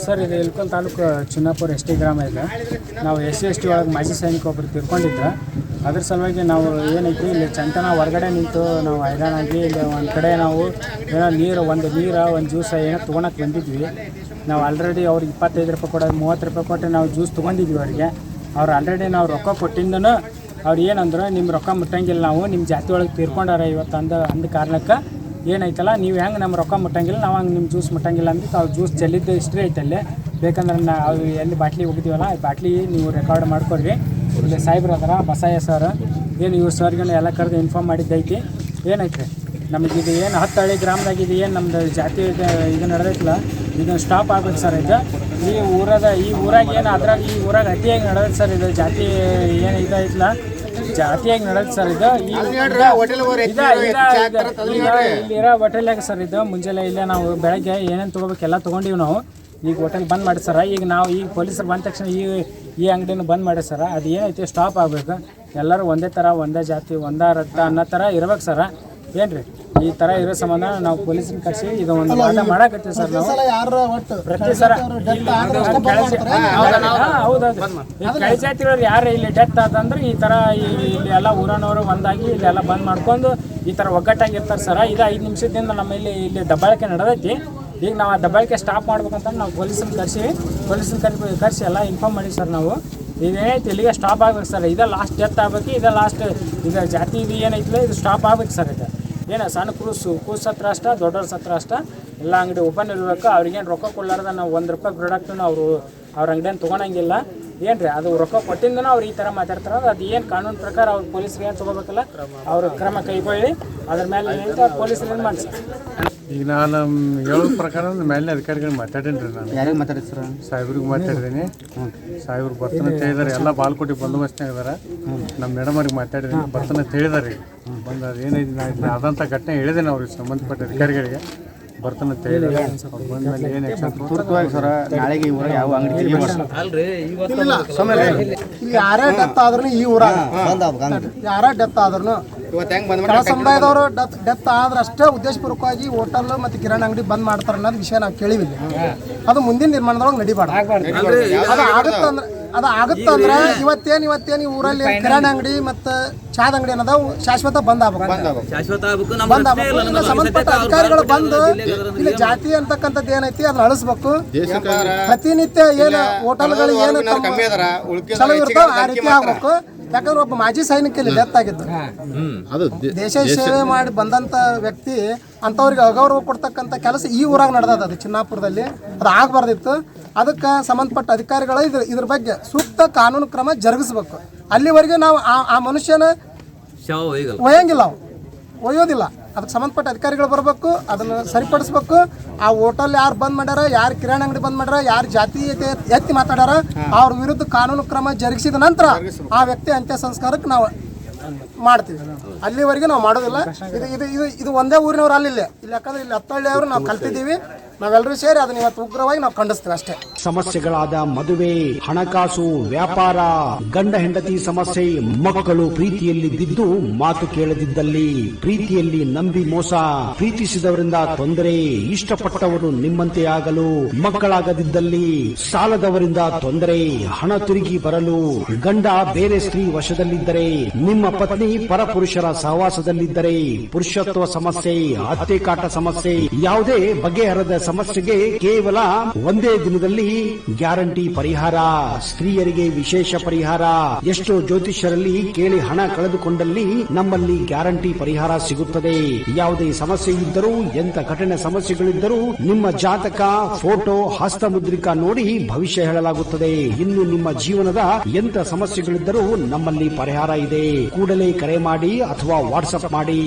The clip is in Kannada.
ಸರ್ ಇದು ಇಲ್ಕಲ್ ತಾಲೂಕು ಚಿನ್ನಾಪುರ ಎಸ್ ಟಿ ಗ್ರಾಮ ಇದೆ. ನಾವು SC/ST ಒಳಗೆ ಮಾಜಿ ಸೈನಿಕ ಒಬ್ಬರು ತಿರ್ಕೊಂಡಿದ್ರು. ಅದ್ರ ಸಲುವಾಗಿ ನಾವು ಏನೈತಿ ಇಲ್ಲಿ ಚಂತನ ಹೊರಗಡೆ ನಿಂತು ನಾವು ಹೈರಾಣಾಗಿ ಇಲ್ಲಿ ಒಂದು ಕಡೆ ನಾವು ಏನೋ ಒಂದು ಜ್ಯೂಸ್ ಏನೋ ತೊಗೊಳಕ್ಕೆ ಬಂದಿದ್ವಿ. ನಾವು ಆಲ್ರೆಡಿ ಅವ್ರಿಗೆ 25 ರೂಪಾಯಿ ಕೊಡೋದು 30 ರೂಪಾಯಿ ಕೊಟ್ಟು ನಾವು ಜ್ಯೂಸ್ ತೊಗೊಂಡಿದ್ವಿ ಅವರಿಗೆ. ಅವ್ರು ಆಲ್ರೆಡಿ ನಾವು ರೊಕ್ಕ ಕೊಟ್ಟಿದ್ದನು ಅವ್ರು ಏನಂದ್ರೆ ನಿಮ್ಮ ರೊಕ್ಕ ಮುಟ್ಟಂಗಿಲ್ಲ, ನಾವು ನಿಮ್ಮ ಜಾತಿ ಒಳಗೆ ತೀರ್ಕೊಂಡಾರ ಇವತ್ತು ಅಂದ ಕಾರಣಕ್ಕೆ ಏನೈತಲ್ಲ ನೀವು ಹೆಂಗೆ ನಮ್ಮ ರೊಕ್ಕ ಮುಟ್ಟಂಗಿಲ್ಲ, ನಾವು ಹಂಗೆ ನಿಮ್ಮ ಜ್ಯೂಸ್ ಮುಟ್ಟಂಗಿಲ್ಲ ಅಂತ ಅವ್ರು ಜ್ಯೂಸ್ ಚೆಲ್ಲಿದ್ದು ಹಿಸ್ಟ್ರಿ ಐತಲ್ಲೇ. ಬೇಕಂದ್ರೆ ನಾವು ಎಲ್ಲಿ ಬಾಟ್ಲಿ ಹೋಗಿದ್ದೀವಲ್ಲ ಆ ಬಾಟ್ಲಿ ನೀವು ರೆಕಾರ್ಡ್ ಮಾಡ್ಕೊಡ್ರಿ. ಇಲ್ಲಿ ಸಾಹೇಬ್ರು ಅದರ ಬಸಯ್ಯ ಸರ್ ಏನು ಇವ್ರು ಸರ್ಗೆ ಎಲ್ಲ ಕರೆದು ಇನ್ಫಾರ್ಮ್ ಮಾಡಿದ್ದೈತಿ. ಏನೈತೆ ನಮಗೆ ಇದು ಏನು 10 ಹಳ್ಳಿ ಗ್ರಾಮದಾಗ ಇದು ಏನು ನಮ್ಮದು ಜಾತಿ ಇದು ನಡೆದೈತಿಲ್ಲ, ಇದನ್ನು ಸ್ಟಾಪ್ ಆಗ್ಬೇಕು ಸರ್. ಇದು ಈ ಊರಾಗ ಏನು ಅದ್ರಾಗ ಈ ಊರಾಗ ಅತಿಯಾಗಿ ನಡೆದೈತೆ ಸರ್. ಇದು ಜಾತಿ ಏನು ಇದೈತಿಲ್ಲ ಜಾತಿಯಾಗಿ ನಡೆದೈತೆ ಸರ್. ಇದು ಇಲ್ಲಿರೋ ಹೋಟೆಲ್ನಾಗ ಸರ್ ಇದು ಮುಂಜಾನೆ ಇಲ್ಲೇ ನಾವು ಬೆಳಗ್ಗೆ ಏನೇನು ತೊಗೋಬೇಕು ಎಲ್ಲ ತೊಗೊಂಡಿವಿ ನಾವು. ಈಗ ಹೋಟೆಲ್ ಬಂದ್ ಮಾಡಿ ಸರ. ಈಗ ನಾವು ಈಗ ಪೊಲೀಸರು ಬಂದ ತಕ್ಷಣ ಈ ಅಂಗಡಿನ ಬಂದ್ ಮಾಡಿ ಸರ. ಅದು ಏನೈತಿ ಸ್ಟಾಪ್ ಆಗಬೇಕು. ಎಲ್ಲರೂ ಒಂದೇ ಥರ ಒಂದೇ ಜಾತಿ ಒಂದೇ ರಕ್ತ ಅನ್ನೋ ಥರ ಇರ್ಬೇಕು ಸರ. ಏನ್ರಿ ಈ ಥರ ಇರೋ ಸಂಬಂಧ ನಾವು ಪೊಲೀಸನ್ನ ಕರೆಸಿ ಇದು ಒಂದು ವಾದ ಮಾಡಾಕತ್ತೀವಿ ಸರ್. ನಾವು ಪ್ರತಿ ಸರ ಹೌದೌದು ಕೆಳ ಜಾತಿಯವ್ರು ಯಾರು ಇಲ್ಲಿ ಡೆತ್ ಆದಂದ್ರೆ ಈ ಥರ ಇಲ್ಲಿ ಎಲ್ಲ ಊರನವರು ಒಂದಾಗಿ ಇಲ್ಲೆಲ್ಲ ಬಂದ್ ಮಾಡ್ಕೊಂಡು ಈ ಥರ ಒಗ್ಗಟ್ಟಾಗಿರ್ತಾರೆ ಸರ. ಇದು 5 ನಿಮಿಷದಿಂದ ನಮ್ಮ ಇಲ್ಲಿ ದಬ್ಬಾಳಿಕೆ ನಡೆದೈತಿ. ಈಗ ನಾವು ಆ ದಬ್ಬಾಳಿಕೆ ಸ್ಟಾಪ್ ಮಾಡ್ಬೇಕಂತ ನಾವು ಪೊಲೀಸನ್ನ ಕರೆಸಿ ಎಲ್ಲ ಇನ್ಫಾರ್ಮ್ ಮಾಡಿ ಸರ್. ನಾವು ಇದೇನೈತಿ ಇಲ್ಲಿಗೆ ಸ್ಟಾಪ್ ಆಗ್ಬೇಕು ಸರ್. ಇದು ಲಾಸ್ಟ್ ಡೆತ್ ಆಗ್ಬೇಕು. ಇದು ಲಾಸ್ಟ್ ಇದು ಜಾತಿ ಇದು ಏನೈತಿಲ್ಲ ಇದು ಸ್ಟಾಪ್ ಆಗ್ಬೇಕು ಸರ್. ಇದು ಏನು ಸಣ್ಣ ಕೂಸು ಹತ್ರ ಅಷ್ಟ ದೊಡ್ಡವ್ರ ಹತ್ರ ಅಷ್ಟ ಎಲ್ಲ ಅಂಗಡಿ ಓಪನ್ ಇರಬೇಕು. ಅವ್ರಿಗೇನು ರೊಕ್ಕ ಕೊಡ್ಲಾರ್ದ ನಾವು 1 ರೂಪಾಯಿ ಪ್ರಾಡಕ್ಟನ್ನು ಅವ್ರ ಅಂಗಡಿಯನ್ನು ತೊಗೊಳಂಗಿಲ್ಲ. ಏನ್ರಿ ಅದು ರೊಕ್ಕ ಕೊಟ್ಟಿಂದನೂ ಅವ್ರು ಈ ಥರ ಮಾತಾಡ್ತಾರೆ. ಅದು ಏನು ಕಾನೂನು ಪ್ರಕಾರ ಅವ್ರು ಪೊಲೀಸ್ರಿಗೆ ಏನು ತೊಗೋಬೇಕಲ್ಲ ಅವರು ಕ್ರಮ ಕೈಗೊಳ್ಳಿ. ಅದ್ರ ಮೇಲೆ ಏನೈತೆ ಪೊಲೀಸರು ಏನು ಮಾಡಿ ಸರ್. ಈಗ ನಾನು ಹೇಳೋ ಪ್ರಕಾರ ಮೇಲಿನ ಅಧಿಕಾರಿಗಳು ಮಾತಾಡೀನಿ ರೀ. ನಾನು ಯಾರಿಗೆ ಮಾತಾಡಿ ಸರ್? ಸಾಹೇಬ್ರಿಗೆ ಮಾತಾಡಿದ್ದೀನಿ. ಸಾಹೇಬ್ರು ಬರ್ತಾನಂತ ಹೇಳಿದಾರೆ. ಎಲ್ಲ ಬಾಲ್ಕೋಟಿ ಬಂದೋಬಸ್ತ್ನಾಗ ಇದಾರೆ. ನಮ್ಮ ಮೇಡಮವ್ರಿಗೆ ಮಾತಾಡಿದ್ದೀನಿ. ಬರ್ತಾನಂತ ಹೇಳಿದಾರೆ. ಬಂದು ಅದೇನೈತಿ ಆದಂಥ ಘಟನೆ ಹೇಳಿದ್ದೀನಿ ಅವ್ರಿಗೆ ಸಂಬಂಧಪಟ್ಟ ಅಧಿಕಾರಿಗಳಿಗೆ. ಬರ್ತಾನಂತ ಹೇಳಿದಾರೆ. ಅವ್ರು ಬಂದಮೇಲೆ ಏನು ಆ್ಯಕ್ಷನ್ ತುರ್ತುವಾಗಿ ಸರ್ ನಾಳೆಗೆ ಈ ಊರಾಗ ಯಾವ ಅಂಗಡಿ ಇಲ್ಲಿ ಯಾರೇ ಡೆತ್ ಆದ್ರೂ ಈ ಊರಾಗ ಯಾರೇ ಡೆತ್ ಆದ್ರೂ ಕೆಲ ಸಮುದಾಯದವರು ಡೆತ್ ಆದ್ರೆ ಅಷ್ಟೇ ಉದ್ದೇಶಪೂರ್ವಕವಾಗಿ ಹೋಟೆಲ್ ಮತ್ತು ಕಿರಾಣಿ ಅಂಗಡಿ ಬಂದ್ ಮಾಡ್ತಾರೆ ಅನ್ನೋದು ವಿಷಯ ನಾವು ಕೇಳಿವಿಲ್ಲ. ಅದು ಮುಂದಿನ ನಿರ್ಮಾಣದೊಳಗೆ ನಡಿಬಾರ್ದು. ಅದು ಆಗುತ್ತಂದ್ರೆ ಇವತ್ತೇನು ಈ ಊರಲ್ಲಿ ಕಿರಾಣಿ ಅಂಗಡಿ ಮತ್ತು ಚಾದ ಅಂಗಡಿ ಅನ್ನೋದು ಶಾಶ್ವತ ಬಂದ್ ಆಗ್ಬೇಕು. ಸಂಬಂಧಪಟ್ಟ ಅಧಿಕಾರಿಗಳು ಬಂದು ಇಲ್ಲಿ ಜಾತಿ ಅಂತಕ್ಕಂಥದ್ದು ಏನೈತಿ ಅದನ್ನ ಅಳಿಸ್ಬೇಕು. ಪ್ರತಿನಿತ್ಯ ಏನು ಹೋಟೆಲ್ಗಳು ಏನು ಚಲೋ ಇರ್ತಾವ ಆ ರೀತಿ ಆಗ್ಬೇಕು. ಯಾಕಂದ್ರೆ ಒಬ್ಬ ಮಾಜಿ ಸೈನಿಕ ಇಲ್ಲಿ ಡೆತ್ ಆಗಿದ್ದು. ದೇಶ ಸೇವೆ ಮಾಡಿ ಬಂದಂತ ವ್ಯಕ್ತಿ ಅಂತವ್ರಿಗೆ ಅಗೌರವ ಕೊಡ್ತಕ್ಕಂಥ ಕೆಲಸ ಈ ಊರಾಗ ನಡೆದದ. ಅದು ಚಿನ್ನಾಪುರದಲ್ಲಿ ಅದು ಆಗಬಾರ್ದಿತ್ತು. ಅದಕ್ಕೆ ಸಂಬಂಧಪಟ್ಟ ಅಧಿಕಾರಿಗಳು ಇದ್ರ ಬಗ್ಗೆ ಸೂಕ್ತ ಕಾನೂನು ಕ್ರಮ ಜರುಗಿಸ್ಬೇಕು. ಅಲ್ಲಿವರೆಗೆ ನಾವು ಆ ಮನುಷ್ಯನ ಒಯ್ಯಂಗಿಲ್ಲ, ಒಯ್ಯೋದಿಲ್ಲ. ಅದಕ್ಕೆ ಸಂಬಂಧಪಟ್ಟ ಅಧಿಕಾರಿಗಳು ಬರಬೇಕು, ಅದನ್ನು ಸರಿಪಡಿಸ್ಬೇಕು. ಆ ಹೋಟೆಲ್ ಯಾರು ಬಂದ್ ಮಾಡ್ಯಾರ, ಯಾರು ಕಿರಾಣಿ ಅಂಗಡಿ ಬಂದ್ ಮಾಡ್ಯಾರ, ಯಾರು ಜಾತಿ ಎತ್ತಿ ಮಾತಾಡ್ಯಾರ ಅವ್ರ ವಿರುದ್ಧ ಕಾನೂನು ಕ್ರಮ ಜರುಗಿಸಿದ ನಂತರ ಆ ವ್ಯಕ್ತಿ ಅಂತ್ಯ ಸಂಸ್ಕಾರಕ್ಕೆ ನಾವು ಮಾಡ್ತೀವಿ. ಅಲ್ಲಿವರೆಗೆ ನಾವು ಮಾಡೋದಿಲ್ಲ. ಇದು ಒಂದೇ ಊರಿನವ್ರು ಅಲ್ಲಿಲ್ಲ. ಇಲ್ಲಿ ಯಾಕಂದ್ರೆ ಇಲ್ಲಿ 10 ಹಳ್ಳಿಯವರು ನಾವು ಕಲ್ತಿದ್ದೀವಿ. ನಾವೆಲ್ಲರೂ ಸೇರಿ ಅದನ್ನ ಇವತ್ತು ಉಗ್ರವಾಗಿ ನಾವು ಖಂಡಿಸ್ತೀವಿ ಅಷ್ಟೇ. ಸಮಸ್ಯೆಗಳಾದ ಮದುವೆ, ಹಣಕಾಸು, ವ್ಯಾಪಾರ, ಗಂಡ ಹೆಂಡತಿ ಸಮಸ್ಯೆ, ಮಕ್ಕಳು ಪ್ರೀತಿಯಲ್ಲಿ ಬಿದ್ದು ಮಾತು ಕೇಳದಿದ್ದಲ್ಲಿ, ಪ್ರೀತಿಯಲ್ಲಿ ನಂಬಿ ಮೋಸ, ಪ್ರೀತಿಸಿದವರಿಂದ ತೊಂದರೆ, ಇಷ್ಟಪಟ್ಟವರು ನಿಮ್ಮಂತೆ ಆಗಲು ಮಕ್ಕಳಾಗದಿದ್ದಲ್ಲಿ, ಸಾಲದವರಿಂದ ತೊಂದರೆ, ಹಣ ತಿರುಗಿ ಬರಲು, ಗಂಡ ಬೇರೆ ಸ್ತ್ರೀ ವಶದಲ್ಲಿದ್ದರೆ, ನಿಮ್ಮ ಪತ್ನಿ ಪರಪುರುಷರ ಸಹವಾಸದಲ್ಲಿದ್ದರೆ, ಪುರುಷತ್ವ ಸಮಸ್ಯೆ, ಅತ್ತೆ ಕಾಟ ಸಮಸ್ಯೆ, ಯಾವುದೇ ಬಗೆಹರದ ಸಮಸ್ಯೆಗೆ ಕೇವಲ ಒಂದೇ ದಿನದಲ್ಲಿ ಗ್ಯಾರಂಟಿ ಪರಿಹಾರ. ಸ್ತ್ರೀಯರಿಗೆ ವಿಶೇಷ ಪರಿಹಾರ. ಎಷ್ಟೋ ಜ್ಯೋತಿಷ್ಯರಲ್ಲಿ ಕೇಳಿ ಹಣ ಕಳೆದುಕೊಂಡಲ್ಲಿ ನಮ್ಮಲ್ಲಿ ಗ್ಯಾರಂಟಿ ಪರಿಹಾರ ಸಿಗುತ್ತದೆ. ಯಾವುದೇ ಸಮಸ್ಯೆ ಇದ್ದರೂ, ಎಂತ ಕಠಿಣ ಸಮಸ್ಯೆಗಳಿದ್ದರೂ ನಿಮ್ಮ ಜಾತಕ, ಫೋಟೋ, ಹಸ್ತಮುದ್ರಿಕಾ ನೋಡಿ ಭವಿಷ್ಯ ಹೇಳಲಾಗುತ್ತದೆ. ಇನ್ನು ನಿಮ್ಮ ಜೀವನದ ಎಂತ ಸಮಸ್ಯೆಗಳಿದ್ದರೂ ನಮ್ಮಲ್ಲಿ ಪರಿಹಾರ ಇದೆ. ಕೂಡಲೇ ಕರೆ ಮಾಡಿ ಅಥವಾ ವಾಟ್ಸ್ಆಪ್ ಮಾಡಿ.